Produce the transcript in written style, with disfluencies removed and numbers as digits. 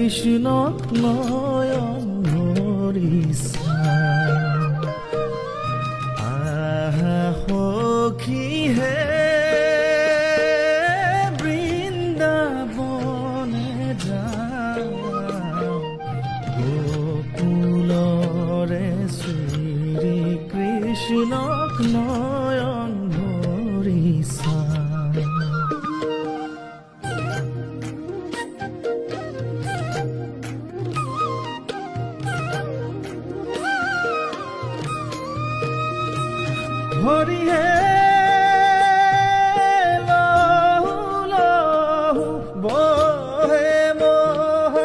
কৃষ্ণক নয়ন ভৰিছা। আহা সখী হে বৃন্দাবনে যাওঁ, গোকুলৰে শ্ৰী কৃষ্ণক নয়ন ভৰিছা। হৰি হে